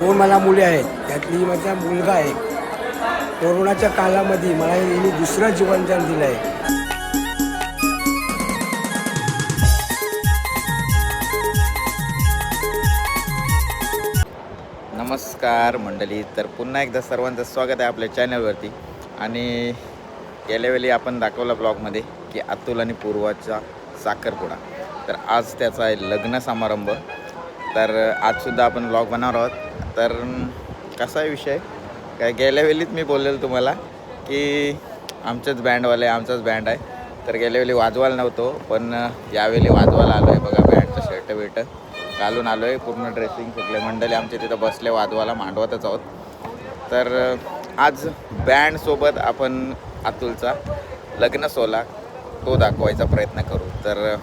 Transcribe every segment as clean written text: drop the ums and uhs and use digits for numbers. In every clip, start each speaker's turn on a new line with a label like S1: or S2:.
S1: दोन मला मुले आहेत, त्यातली माझा मुलगा आहे. कोरोनाच्या काळामध्ये मला यांनी दुसरं जीवनदान दिलं आहे.
S2: नमस्कार मंडळी, तर पुन्हा एकदा सर्वांचं स्वागत आहे आपल्या चॅनलवरती. आणि गेल्या वेळी आपण दाखवला ब्लॉगमध्ये की अतुल आणि पूर्वाचा साखरपुडा. तर आज त्याचा आहे लग्न समारंभ. तर आजसुद्धा आपण ब्लॉग बनवणार आहोत. तर कसा आहे विषय काय, गेल्या वेळीच मी बोललेलो तुम्हाला की आमचाच बँड आहे. तर गेल्या वेळी वाजवायला नव्हतो, पण यावेळी वाजवायला आलो आहे. बघा बँडचं शर्ट घालून आलो आहे, पूर्ण ड्रेसिंग सगळे मंडळी आमच्या तिथं बसले वाजवायला, मांडवतच आहोत. तर आज बँडसोबत आपण अतुलचा लग्न सोहळा तो दाखवायचा प्रयत्न करू. तर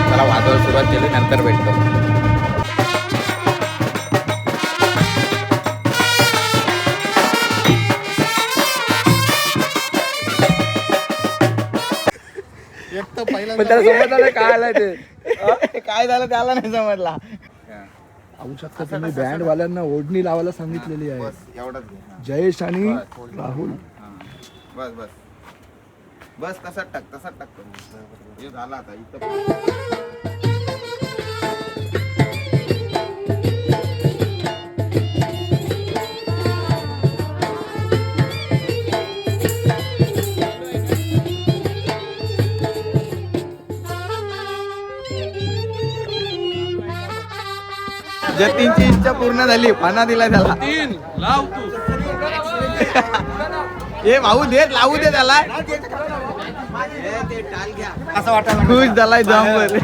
S2: चला वाजवायला सुरुवात केली, नंतर भेटतो.
S3: पण त्याला समजलं काय आलं ते
S2: काय झालं त्याला नाही समजला.
S3: पाहू शकता तुम्ही, बँड वाल्यांना ओढणी लावायला सांगितलेली आहे.
S2: बस एवढंच घे.
S3: जयेश आणि राहुल.
S2: बस बस बस तसाच टाकतो. हे झालं आता इथं. जतीनची इच्छा पूर्ण झाली, फाना दिला त्याला. हे भाऊ देत लावू दे त्याला. असं वाटायला खुश झालाय जामवर.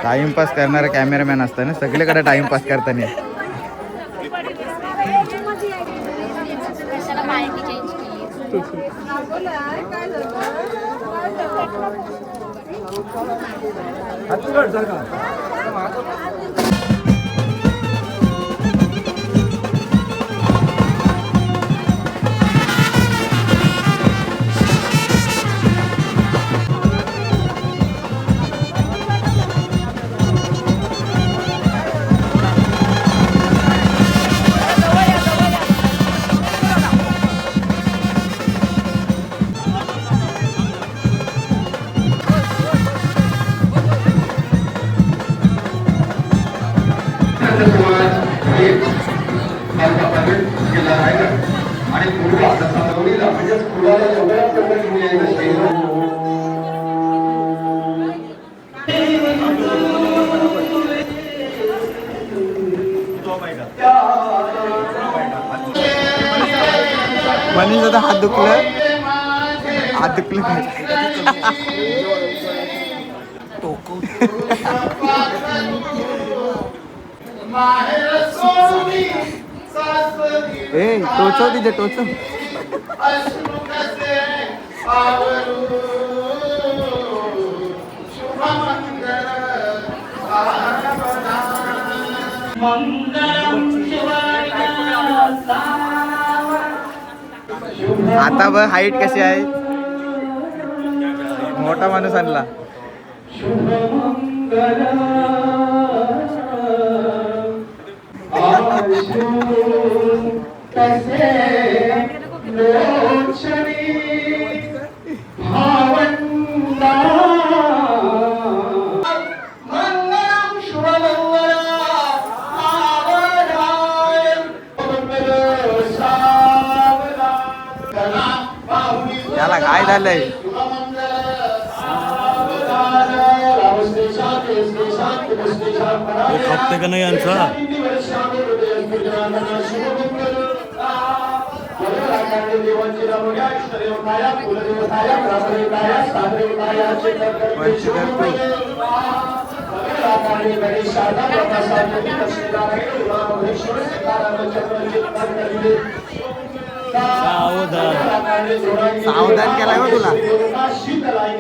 S2: टाइमपास करणारा कॅमेरामॅन असतं ना सगळीकडे टाइमपास करताना. मनीषाचा हात दुखलं ए टोचव तिथे टोचव. आता बघ हाईट कशी आहे. मोठा माणूस आणला. याला काय झालंय.
S4: खपते का नाही यांचा.
S2: सावधान केलाय हो तुला.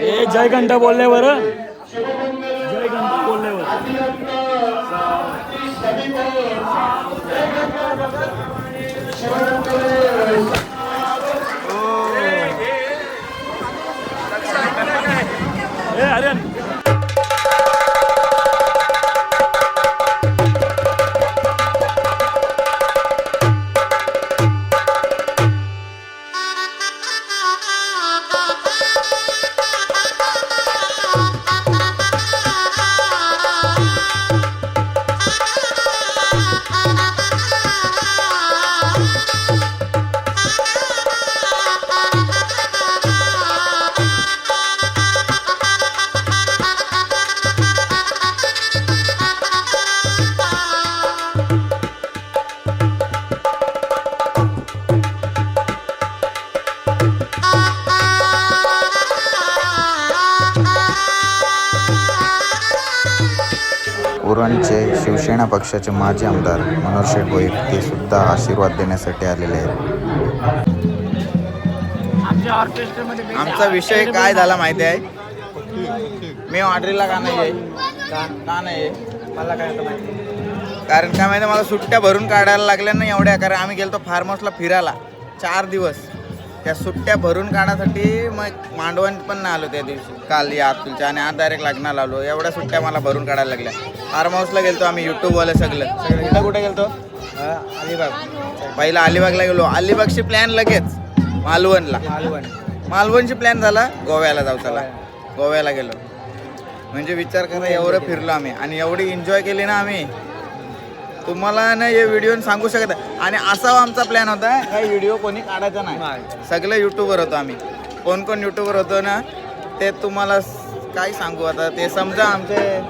S4: ए जय घंटा बोलले बरं. जय घंटा बोलले अरे
S2: उरणचे शिवसेना पक्षाचे माजी आमदार मनोहर शेठ भोईर ते सुद्धा आशीर्वाद देण्यासाठी आलेले आहेत. आमचा विषय काय झाला माहिती आहे. मी ऑर्डरीला का नाही आहे. का नाही आहे
S1: मला काय आता माहिती.
S2: कारण काय माहिती मला सुट्ट्या भरून काढायला लागल्या ना एवढ्या. कारण आम्ही गेलो फार्म हाऊसला फिरायला 4 दिवस. त्या सुट्ट्या भरून काढण्यासाठी मग मांडवण पण नाही आलो त्या दिवशी. काल या अतुलच्या आणि आज डायरेक्ट लग्नाला आलो. एवढ्या सुट्ट्या मला भरून काढायला लागल्या. फार्म हाऊसला गेलतो आम्ही यूट्यूबवाले सगळं. इथं कुठे गेलतो.
S1: अलिबाग.
S2: पहिला अलिबागला गेलो. अलिबागची प्लॅन लगेच मालवणला. मालवणची प्लॅन झाला गोव्याला जाऊ. चला गोव्याला गेलो. म्हणजे विचार करा एवढं फिरलो आम्ही आणि एवढी एन्जॉय केली ना आम्ही. तुम्हाला ना हे व्हिडिओ सांगू शकत. आणि असा आमचा प्लॅन होता काही व्हिडिओ कोणी काढायचा नाही. सगळं यूट्यूबवर होतो आम्ही. कोण कोण यूट्यूबवर होतो ना ते तुम्हाला काय सांगू आता. ते समजा आमचे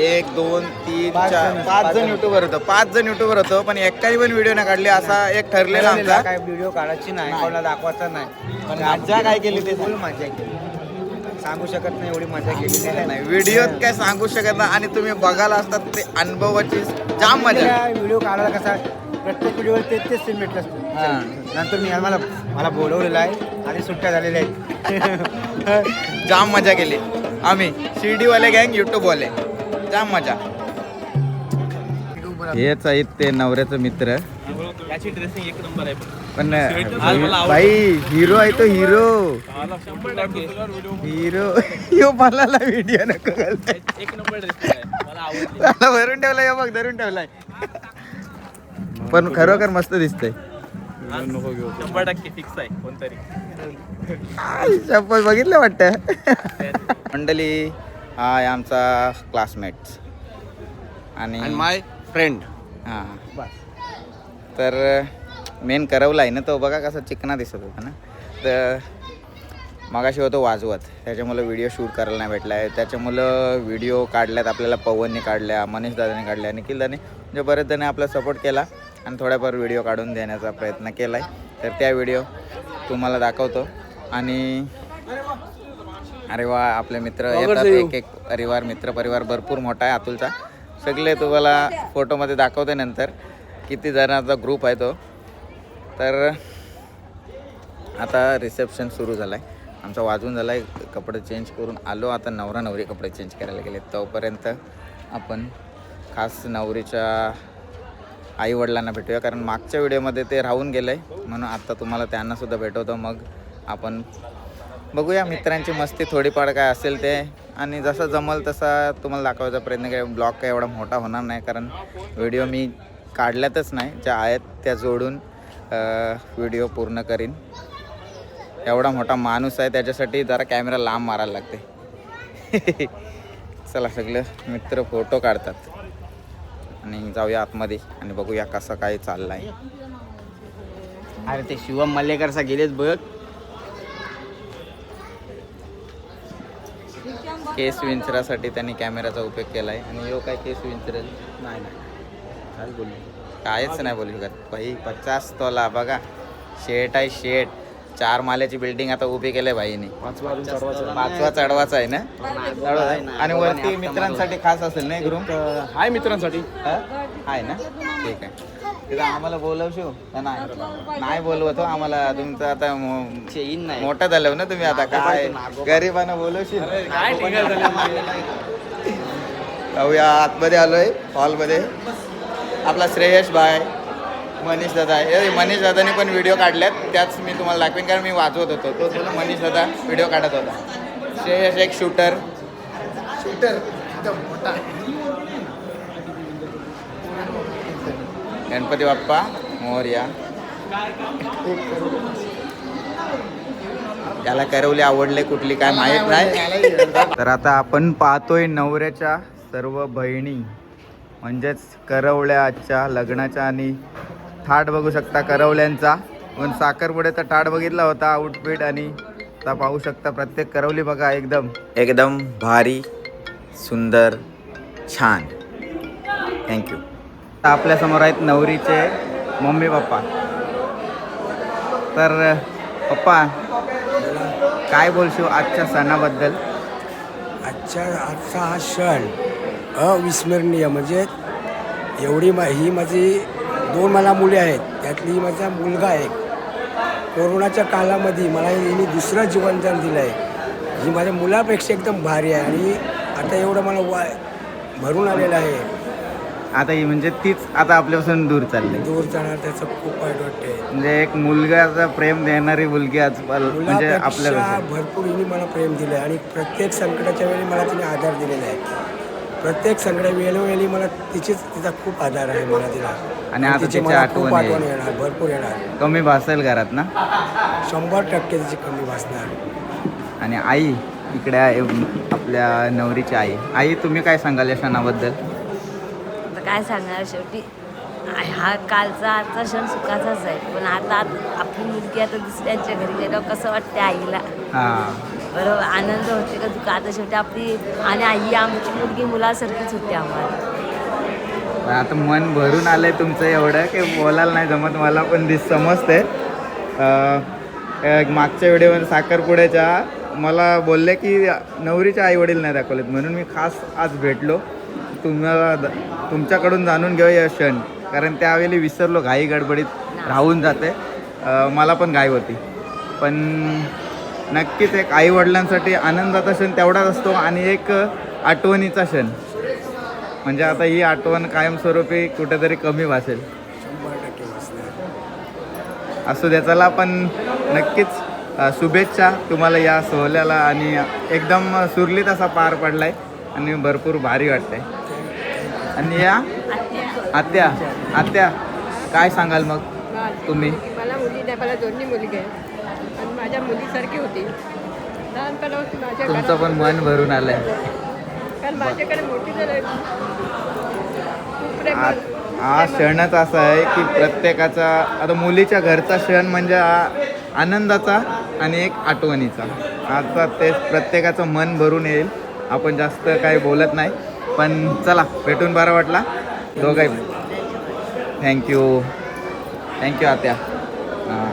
S2: 1 2 3 4 5 जण यूट्यूबवर होतो. 5 जण यूट्यूबवर होतो पण एकाही पण व्हिडिओ नाही काढली. असा एक ठरलेला आमचा.
S1: काय व्हिडिओ काढायची नाही, कोणाला दाखवायचा नाही.
S2: पण मजा काय केली ते
S1: फुल मजा केली. सांगू शकत नाही एवढी मजा केली
S2: नाही. व्हिडिओत काय सांगू शकत नाही. आणि तुम्ही बघायला असतात ते अनुभवाची जाम मजा.
S1: व्हिडिओ काढायला कसा प्रत्येक व्हिडिओवर तेच सीन भेटलं असतं. नंतर मी मला बोलवलेलं आहे आणि सुट्ट्या झालेल्या आहेत.
S2: जाम मजा केली आम्ही. शिर्डीवाले गँग यूट्यूबवाले जाम मजा. हेच आहेत ते नवऱ्याचं मित्र.
S4: याची ड्रेसिंग एक नंबर आहे.
S2: पण भाई हिरो आहे तो. हिरो मला व्हिडिओ नको घालताय.
S4: एक नंबर ड्रेसिंग आहे. मला आवडली.
S2: भरून ठेवलाय बघ. धरून ठेवलाय. पण खरोखर मस्त दिसतंय.
S4: 100% फिक्स आहे कोणतरी.
S2: चप्पल बघितलं वाटतं. मंडळी हा आहे आमचा क्लासमेट्स आणि
S1: माय फ्रेंड.
S2: हां तर मेन करवला आहे ना तो. बघा कसा चिकना दिसत होता ना. तर मगाशी होतो वाजवत. त्याच्यामुळं व्हिडिओ शूट करायला नाही भेटला आहे. त्याच्यामुळं व्हिडिओ काढल्यात आपल्याला. पवनने काढल्या, मनीष दादाने काढल्या, निखिलदाने म्हणजे बरेच जण आपला सपोर्ट केला आणि थोड्याफार व्हिडिओ काढून देण्याचा प्रयत्न केला आहे. तर त्या व्हिडिओ तुम्हाला दाखवतो. आणि अरे वा आपले मित्र येतात. एक परिवार मित्र परिवार भरपूर मोठा आहे अतुलचा. सगळे तुम्हाला फोटोमध्ये दाखवते नंतर किती जणांचा ग्रुप आहे तो. तर आता रिसेप्शन सुरू झालं आहे. आमचा वाजून झाला आहे, कपडे चेंज करून आलो. आता नवरा नवरी कपडे चेंज करायला गेले. तोपर्यंत आपण खास नवरीच्या आईवडिलांना भेटूया, कारण मागच्या व्हिडिओमध्ये ते राहून गेलं आहे, म्हणून आता तुम्हाला त्यांनासुद्धा भेटवतो. मग आपण बघूया मित्रांची मस्ती थोडीफार काय असेल ते, आणि जसं जमल तसा तुम्हाला दाखवायचा प्रयत्न करेन. ब्लॉग काय एवढा मोठा होणार नाही, कारण व्हिडिओ मी काढल्यातच नाही, ज्या आहेत त्या जोडून व्हिडिओ पूर्ण करीन. एवढा मोठा माणूस आहे, त्याच्यासाठी जरा कॅमेरा लांब मारायला लागते. चला, सगळे मित्र फोटो काढतात आणि जाऊया आतमध्ये आणि बघूया कसं काय चाललं आहे.
S1: अरे ते शिवम मल्लेकरचा गेलेच बघ.
S2: केस विंचरासाठी त्यांनी कॅमेराचा उपयोग केला आहे. आणि यो काय केस विंचरेल?
S1: नाही काय बोलू,
S2: कायच नाही बोलू शकत भाई. 50 तोला बघा, शेट आहे शेट. 4 माल्याची बिल्डिंग आता उभी केली भाईने. 5वा चढवाचा आहे ना? आणि वरती मित्रांसाठी खास असेल ना रूम?
S4: हाय मित्रांसाठी.
S2: आहे ना? ठीक आहे. तिथं आम्हाला बोलवशील का? नाही बोलवतो आम्हाला. तुमचं आता मोठं झालं ना तुम्ही, आता काय गरिबांना बोलवशील? जाऊया आतमध्ये आलोय हॉलमध्ये. आपला श्रेयश भाई, मनीष दादा आहे. मनीष दादाने पण व्हिडिओ काढल्यात, त्याच मी तुम्हाला दाखवेन, कारण मी वाजवत होतो. तो तुला मनीष दादा व्हिडिओ काढत होता. श्रेयश एक शूटर गणपती बाप्पा मोरया. त्याला करवली आवडले कुठली काय माहीत नाही. तर आता आपण पाहतोय नवऱ्याच्या सर्व बहिणी, म्हणजेच करवल्याच्या लग्नाच्या. आणि थाट बघू शकता करवल्यांचा. पण साखरपुडे तर थाट बघितला होता आउटफिट, आणि आता पाहू शकता प्रत्येक करवली बघा एकदम भारी, सुंदर, छान. थँक्यू. आपल्या समोर आहेत नवरीचे मम्मी पप्पा. तर पप्पा, काय बोलशील आजच्या सणाबद्दल?
S5: आजचा हा क्षण अविस्मरणीय. म्हणजे एवढी ही माझी 2 मला मुली आहेत, त्यातली माझा मुलगा आहे. कोरोनाच्या काळामध्ये मला हिने दुसरं जीवनदान दिलं आहे. ही माझ्या मुलापेक्षा एकदम भारी आहे. आणि आता एवढं मला भरून आलेलं आहे.
S2: आता ही म्हणजे तीच आता आपल्यापासून दूर चालली.
S5: दूर जाणार त्याचं खूप वाईट वाटते.
S2: म्हणजे एक मुलगाचा प्रेम देणारी मुलगी आज म्हणजे आपल्याला
S5: भरपूर हिने मला प्रेम दिलं आहे. आणि प्रत्येक संकटाच्या वेळी मला तिने आधार दिलेला आहे. प्रत्येक संकटा वेळोवेळी मला तिचा खूप आधार आहे मला तिला.
S2: आणि आता
S5: तिची
S2: तिची
S5: मला खूप
S2: आठवण
S5: आठवण येणार, भरपूर येणार.
S2: कमी भासेल घरात ना?
S5: 100% तिची कमी भासणार.
S2: आणि आई इकडे आहे, आपल्या नवरीची आई. आई, तुम्ही काय सांगाल या सणाबद्दल?
S6: काय सांगणार, शेवटी हा कालचा आजचा क्षण सुखाचाच आहे. पण आता आपली मुलगी आता दुसऱ्यांच्या घरी गेल्यावर कसं वाटते आईला?
S2: हां,
S6: बरोबर, आनंद होते का दुःख? आता शेवटी आपली आणि आई, आमची मुलगी मुलासारखीच होती आम्हाला.
S2: आता मन भरून आलंय तुमचं एवढं की बोलायला नाही जमत. मला पण समजते. मागच्या व्हिडिओमध्ये साखरपुड्याच्या मला बोलले की नवरीचे आई वडील नाही दाखवलेत, म्हणून मी खास आज भेटलो. तुम्हाला तुमच्याकडून जाणून घेऊ या क्षण, कारण त्यावेळी विसरलो, घाई गडबडीत राहून जाते. मला पण घाई होती. पण नक्कीच एक आईवडिलांसाठी आनंदाचा क्षण तेवढाच असतो, आणि एक आठवणीचा क्षण. म्हणजे आता ही आठवण कायमस्वरूपी कुठेतरी कमी भासेल.
S5: 100% भासणार.
S2: असू द्या. चला, पण नक्कीच शुभेच्छा तुम्हाला या सोहळ्याला. आणि एकदम सुरलीत असा पार पडलाय आणि भरपूर भारी वाटतंय. आणि या आत्या काय सांगाल मग तुम्ही?
S7: मला मुली नाही, मला दोन्ही मुलगी आहेत आणि माझ्या मुलीसारखी होती लहानपणापासून माझ्या
S2: तुमचं
S7: घरात.
S2: पण मन भरून आलंय.
S7: कारण माझ्याकडे मोठी झालं खूप प्रेम.
S2: हा क्षणच असा आहे की प्रत्येकाचा, आता मुलीच्या घरचा क्षण म्हणजे हा आनंदाचा आणि एक आठवणीचा. आता ते प्रत्येकाचं मन भरून येईल. आपण जास्त काही बोलत नाही, पण चला, भेटून बरा वाटला दोघंही. थँक्यू आत्या. हां.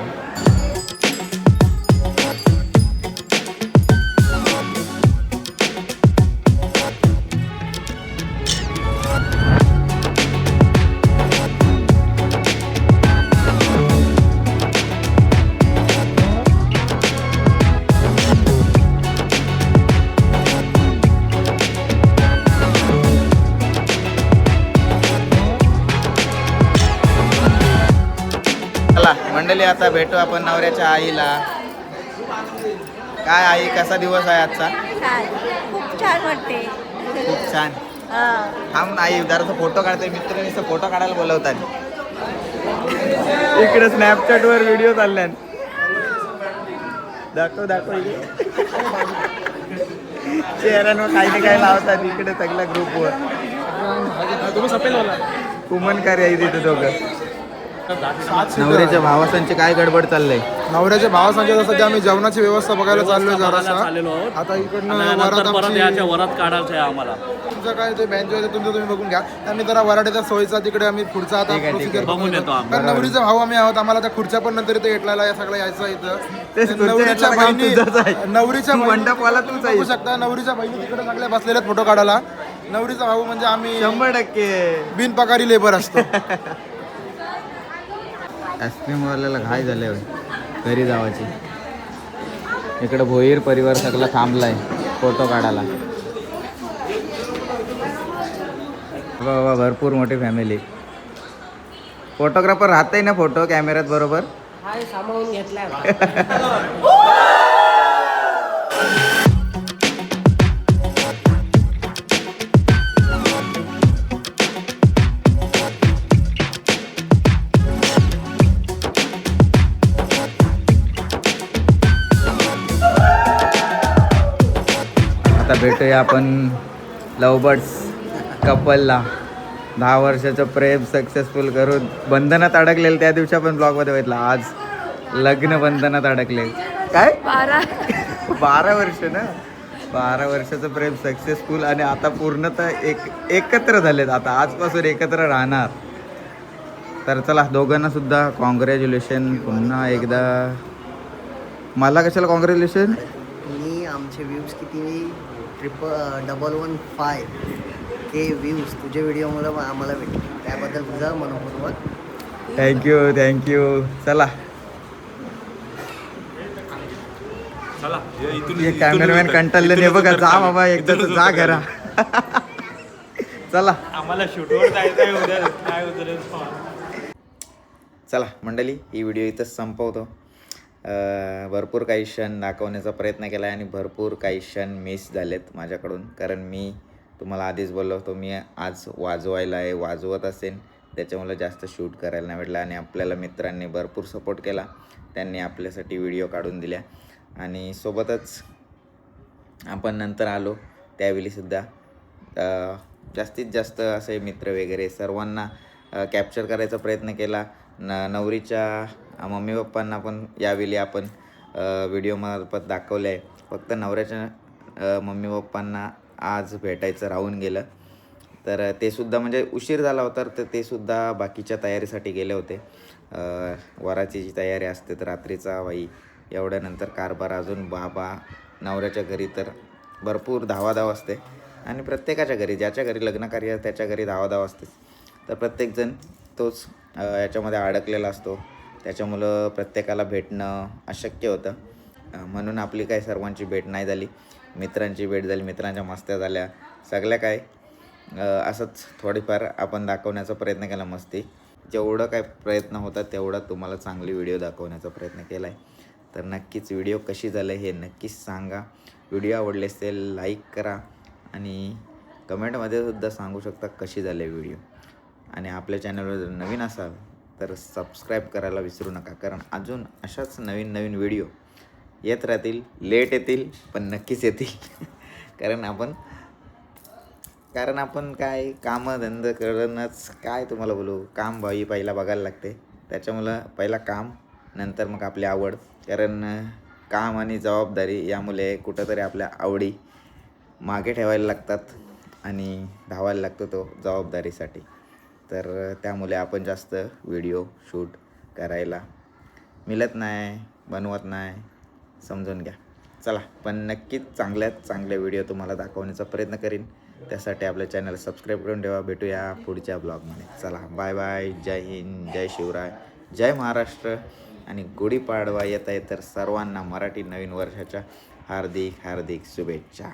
S2: मंडळी आता भेटू आपण नवऱ्याच्या आईला. काय आई, कसा दिवस आहे आजचा?
S6: खूप छान वाटते.
S2: खूप छान. थांब आई, जरासा फोटो काढते. मित्रांनी फोटो काढायला बोलवतात. इकडे स्नॅपचॅट वर व्हिडिओ चालल्यान. दाखव चेहऱ्यांवर काही ना काही लावतात इकडे सगळ्या ग्रुपवर.
S4: तुम्ही सपेलवाला.
S2: कुमनकार आहे तिथे दोघं. नवऱ्याच्या भावासांची काय गडबड चाललंय?
S3: नवऱ्याच्या भावासांच्या सध्या आम्ही जेवणाची व्यवस्था बघायला चाललोय जरासा.
S4: चाललेलो आहोत.
S3: आता इकडनं
S4: आणि
S3: वरात
S4: नंतर परत
S3: आमची-
S4: याच्या वरात काढायचं आहे आम्हाला.
S3: तुमचं काय ते बँच आहे तुमचं तुम्ही बघून घ्या. आम्ही जरा वराडीचा सोयीचा तिकडे आम्ही पुढचा आता
S2: ठीक आहे,
S3: procedure
S4: बघून येतो आम्ही.
S3: कारण नवरीचा भाऊ आम्ही आहोत. आम्हाला त्या खुर्च्या पण नंतर इथे घेतलेला या सगळं यायचं इथं.
S2: तेच खुर्च्या
S3: नवरीच्या
S2: घेतलेलं काम
S3: बहिणी
S2: तुझंच आहे.
S3: नवरीच्या बहिणी-
S2: मंडपवाला तूच आहे.
S3: बघू शकता नवरीच्या बहिणी तिकडे सगळ्या बसलेल्या फोटो काढायला. नवरीचा भाऊ म्हणजे आम्ही
S2: 100%
S3: बिनपगारी लेबर असतो.
S2: आईस्क्रीमवाल्याला घाय झाले घरी जावाची. इकडे भोईर परिवार सगळा थांबलाय फोटो काढायला. बाबा भरपूर मोठी फॅमिली. फोटोग्राफर राहतंय ना फोटो कॅमेऱ्यात बरोबर.
S7: सामावून घेतला.
S2: आता भेटूया आपण लवबर्ड्स कपलला. 10 वर्षाचं प्रेम सक्सेसफुल करून बंधनात अडकलेलं त्या दिवशी आपण ब्लॉगमध्ये बघितलं. आज लग्न बंधनात अडकले. काय 12 वर्ष ना. 12 वर्षाचं प्रेम सक्सेसफुल आणि आता पूर्णतः एकत्र झालेत. आता आजपासून एकत्र राहणार. तर चला दोघांना सुद्धा कॉंग्रॅच्युलेशन पुन्हा एकदा. मला कशाला कॉंग्रॅच्युलेशन?
S8: मी आमचे व्ह्यूज किती 115 के व्ह्यूज तुझ्या व्हिडिओमुळे आम्हाला भेटले. त्याबद्दल तुझा मनपूर्वक
S2: थँक्यू. चला कॅमेरामॅन कंटाळले नाही बघा. जा बाबा एकदा जा घरा. चला
S4: आम्हाला शूटवर जायचं उद्या. काय उद्या
S2: चला मंडळी, ही व्हिडिओ इथंच संपवतो. भरपूर काही क्षण दाखवण्याचा प्रयत्न केला आहे आणि भरपूर काही क्षण मिस झालेत माझ्याकडून. कारण मी तुम्हाला आधीच बोललो होतो मी आज वाजवत असेल त्याच्यामुळे जास्त शूट करायला नाही भेटलं. आणि आपल्याला मित्रांनी भरपूर सपोर्ट केला. त्यांनी आपल्यासाठी व्हिडिओ काढून दिल्या आणि सोबतच आपण नंतर आलो त्यावेळीसुद्धा जास्तीत जास्त असे मित्र वगैरे सर्वांना कॅप्चर करायचा प्रयत्न केला. नवरीच्या मम्मी पप्पांना पण यावेळी आपण व्हिडिओमार्फत दाखवलं आहे. फक्त नवऱ्याच्या मम्मी पप्पांना आज भेटायचं राहून गेलं. तर ते सुद्धा म्हणजे उशीर झाला होता तर ते सुद्धा बाकीच्या तयारीसाठी गेले होते. वराची जी तयारी असते तर रात्रीचा बाई एवढ्यानंतर कारभार अजून बाबा नवऱ्याच्या घरी तर भरपूर धावाधाव असते. आणि प्रत्येकाच्या घरी ज्याच्या घरी लग्नकार्य त्याच्या घरी धावाधाव असतेच. तर प्रत्येकजण तोच याच्यामध्ये अडकलेला असतो. त्याच्यामुळं प्रत्येकाला भेटणं अशक्य होतं. म्हणून आपली काय सर्वांची भेट नाही झाली. मित्रांची भेट झाली, मित्रांच्या मस्त्या झाल्या, सगळ्या काय असंच थोडीफार आपण दाखवण्याचा प्रयत्न केला मस्ती. जेवढं काय प्रयत्न होता तेवढा तुम्हाला चांगली व्हिडिओ दाखवण्याचा प्रयत्न केला आहे. तर नक्कीच व्हिडिओ कशी झालं हे नक्कीच सांगा. व्हिडिओ आवडले असेल लाईक करा आणि कमेंटमध्ये सुद्धा सांगू शकता कशी झाली व्हिडिओ. आणि आपल्या चॅनलवर जर नवीन असाल तर सबस्क्राईब करायला विसरू नका. कारण अजून अशाच नवीन नवीन व्हिडिओ येत राहतील. लेट येतील पण नक्कीच येतील. कारण आपण काय कामधंदा करूनच काय तुम्हाला बोलू, काम भाई पहिला बघायला लागते. त्याच्यामुळं पहिला काम नंतर मग आपली आवड. कारण काम आणि जबाबदारी यामुळे कुठंतरी आपल्या आवडी मागे ठेवायला लागतात आणि धावायला लागतो तो जबाबदारीसाठी. तर त्यामुळे आपण जास्त व्हिडिओ शूट करायला मिळत नाही, बनवत नाही, समजून घ्या. चला पण नक्कीच चांगल्यात चांगले व्हिडिओ तुम्हाला दाखवण्याचा प्रयत्न करीन. त्यासाठी आपल्या चॅनल सबस्क्राईब करून ठेवा. भेटूया पुढच्या ब्लॉगमध्ये. चला बाय बाय. जय हिंद, जय शिवराय, जय महाराष्ट्र. आणि गुढीपाडवा येत आहे तर सर्वांना मराठी नवीन वर्षाच्या हार्दिक हार्दिक शुभेच्छा.